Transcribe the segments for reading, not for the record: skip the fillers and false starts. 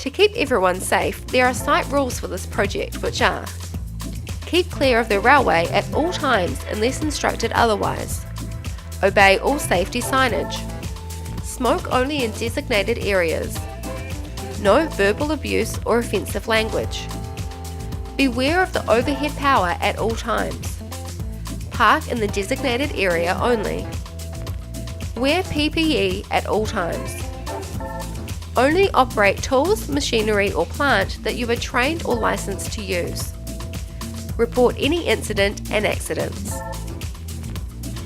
To keep everyone safe, there are site rules for this project, which are: keep clear of the railway at all times unless instructed otherwise. Obey all safety signage. Smoke only in designated areas. No verbal abuse or offensive language. Beware of the overhead power at all times. Park in the designated area only. Wear PPE at all times. Only operate tools, machinery or plant that you are trained or licensed to use. Report any incident and accidents.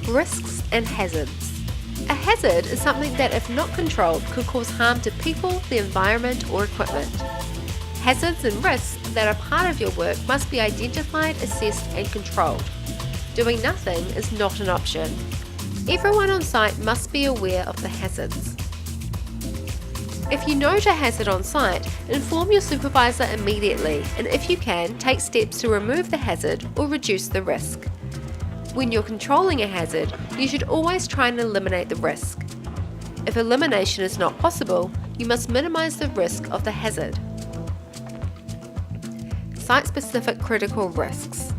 Risks and hazards. A hazard is something that, if not controlled, could cause harm to people, the environment or equipment. Hazards and risks that are part of your work must be identified, assessed and controlled. Doing nothing is not an option. Everyone on site must be aware of the hazards. If you note a hazard on site, inform your supervisor immediately, and if you can, take steps to remove the hazard or reduce the risk. When you're controlling a hazard, you should always try and eliminate the risk. If elimination is not possible, you must minimise the risk of the hazard. Site-specific critical risks.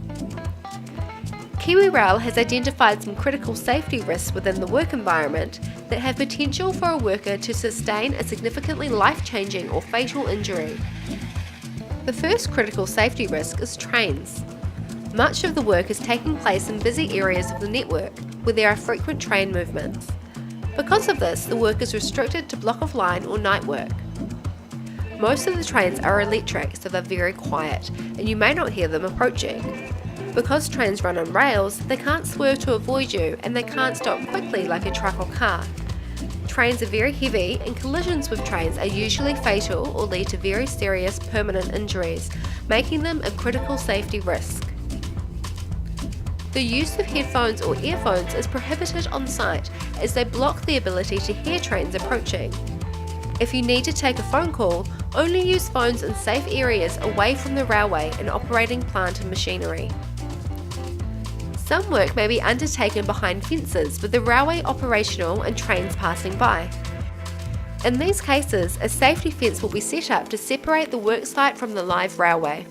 KiwiRail has identified some critical safety risks within the work environment that have potential for a worker to sustain a significantly life-changing or fatal injury. The first critical safety risk is trains. Much of the work is taking place in busy areas of the network where there are frequent train movements. Because of this, the work is restricted to block of line or night work. Most of the trains are electric, so they're very quiet, and you may not hear them approaching. Because trains run on rails, they can't swerve to avoid you and they can't stop quickly like a truck or car. Trains are very heavy and collisions with trains are usually fatal or lead to very serious permanent injuries, making them a critical safety risk. The use of headphones or earphones is prohibited on site as they block the ability to hear trains approaching. If you need to take a phone call, only use phones in safe areas away from the railway and operating plant and machinery. Some work may be undertaken behind fences with the railway operational and trains passing by. In these cases, a safety fence will be set up to separate the worksite from the live railway.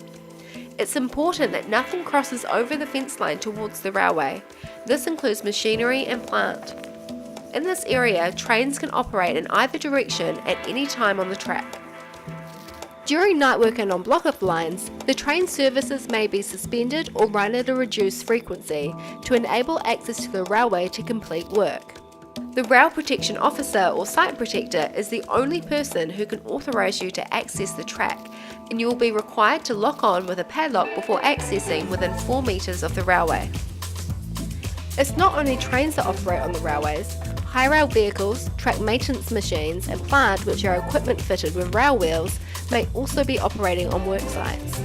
It's important that nothing crosses over the fence line towards the railway. This includes machinery and plant. In this area, trains can operate in either direction at any time on the track. During night work and on block-up lines, the train services may be suspended or run at a reduced frequency to enable access to the railway to complete work. The Rail Protection Officer or Site Protector is the only person who can authorise you to access the track, and you will be required to lock on with a padlock before accessing within 4 metres of the railway. It's not only trains that operate on the railways. High-rail vehicles, track maintenance machines and plant, which are equipment fitted with rail wheels, may also be operating on work sites.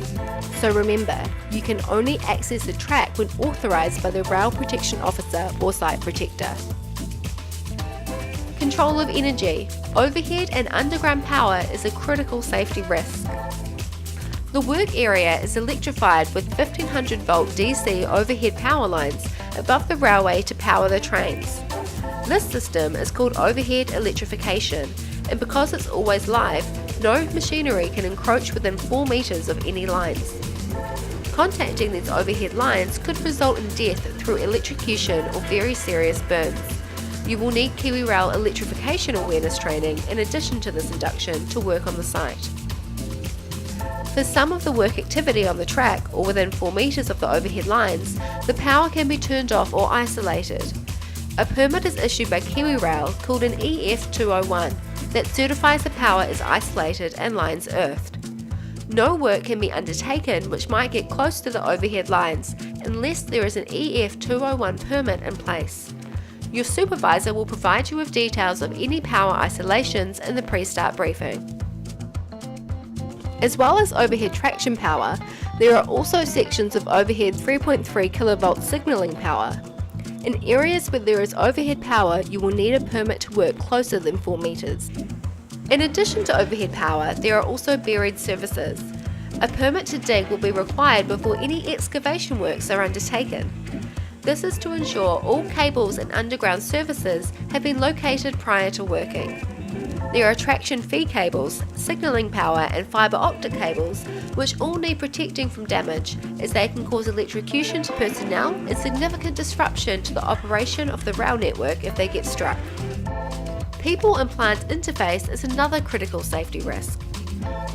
So remember, you can only access the track when authorised by the Rail Protection Officer or Site Protector. Control of energy. Overhead and underground power is a critical safety risk. The work area is electrified with 1500 volt DC overhead power lines above the railway to power the trains. This system is called overhead electrification, and because it's always live, no machinery can encroach within 4 metres of any lines. Contacting these overhead lines could result in death through electrocution or very serious burns. You will need KiwiRail electrification awareness training in addition to this induction to work on the site. For some of the work activity on the track or within 4 metres of the overhead lines, the power can be turned off or isolated. A permit is issued by KiwiRail called an EF201 that certifies the power is isolated and lines earthed. No work can be undertaken which might get close to the overhead lines unless there is an EF201 permit in place. Your supervisor will provide you with details of any power isolations in the pre-start briefing. As well as overhead traction power, there are also sections of overhead 3.3 kV signalling power. In areas where there is overhead power, you will need a permit to work closer than 4 metres. In addition to overhead power, there are also buried services. A permit to dig will be required before any excavation works are undertaken. This is to ensure all cables and underground services have been located prior to working. There are traction feed cables, signalling power and fibre optic cables, which all need protecting from damage, as they can cause electrocution to personnel and significant disruption to the operation of the rail network if they get struck. People and plant interface is another critical safety risk.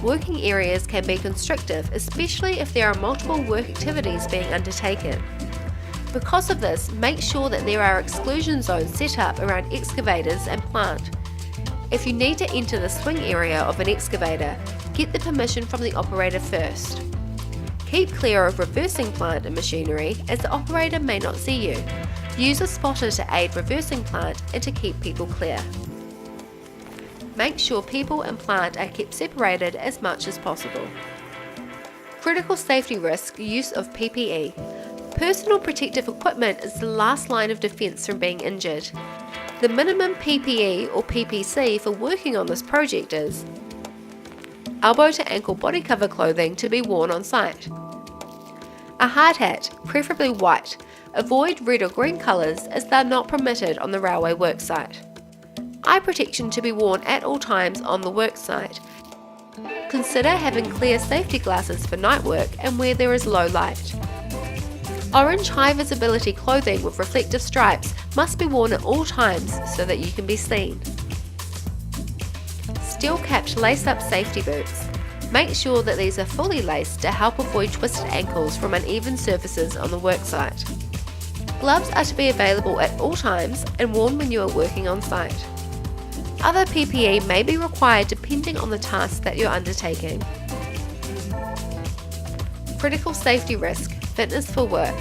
Working areas can be constrictive, especially if there are multiple work activities being undertaken. Because of this, make sure that there are exclusion zones set up around excavators and plant. If you need to enter the swing area of an excavator, get the permission from the operator first. Keep clear of reversing plant and machinery, as the operator may not see you. Use a spotter to aid reversing plant and to keep people clear. Make sure people and plant are kept separated as much as possible. Critical safety risk: use of PPE. Personal protective equipment is the last line of defence from being injured. The minimum PPE or PPC for working on this project is elbow to ankle body cover clothing to be worn on site, a hard hat, preferably white. Avoid red or green colours as they are not permitted on the railway worksite. Eye protection to be worn at all times on the worksite. Consider having clear safety glasses for night work and where there is low light. Orange high visibility clothing with reflective stripes must be worn at all times so that you can be seen. Steel-capped lace-up safety boots. Make sure that these are fully laced to help avoid twisted ankles from uneven surfaces on the worksite. Gloves are to be available at all times and worn when you are working on site. Other PPE may be required depending on the task that you're undertaking. Critical safety risk: fitness for work.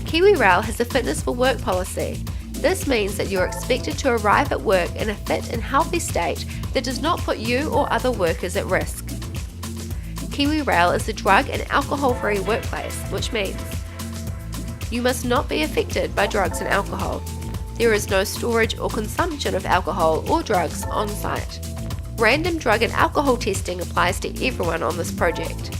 KiwiRail has a fitness for work policy. This means that you're expected to arrive at work in a fit and healthy state that does not put you or other workers at risk. KiwiRail is a drug and alcohol-free workplace, which means you must not be affected by drugs and alcohol. There is no storage or consumption of alcohol or drugs on site. Random drug and alcohol testing applies to everyone on this project.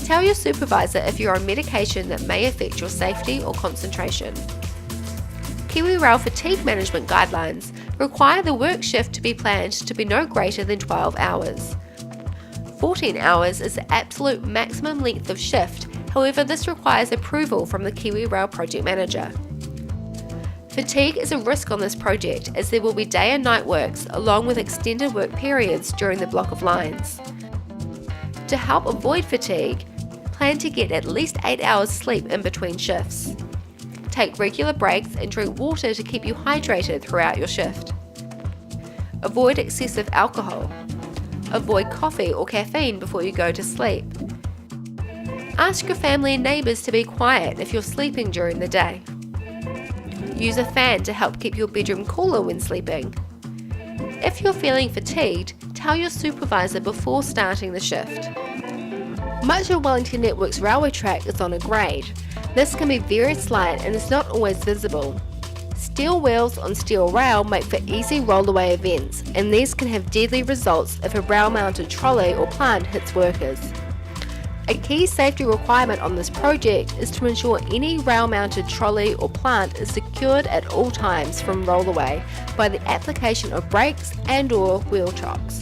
Tell your supervisor if you're on medication that may affect your safety or concentration. KiwiRail fatigue management guidelines require the work shift to be planned to be no greater than 12 hours. 14 hours is the absolute maximum length of shift, however this requires approval from the KiwiRail project manager. Fatigue is a risk on this project as there will be day and night works along with extended work periods during the block of lines. To help avoid fatigue, plan to get at least 8 hours sleep in between shifts. Take regular breaks and drink water to keep you hydrated throughout your shift. Avoid excessive alcohol. Avoid coffee or caffeine before you go to sleep. Ask your family and neighbours to be quiet if you're sleeping during the day. Use a fan to help keep your bedroom cooler when sleeping. If you're feeling fatigued, tell your supervisor before starting the shift. Much of Wellington Network's railway track is on a grade. This can be very slight and is not always visible. Steel wheels on steel rail make for easy rollaway events, and these can have deadly results if a rail-mounted trolley or plant hits workers. A key safety requirement on this project is to ensure any rail-mounted trolley or plant is secured at all times from rollaway by the application of brakes and/or wheel chocks.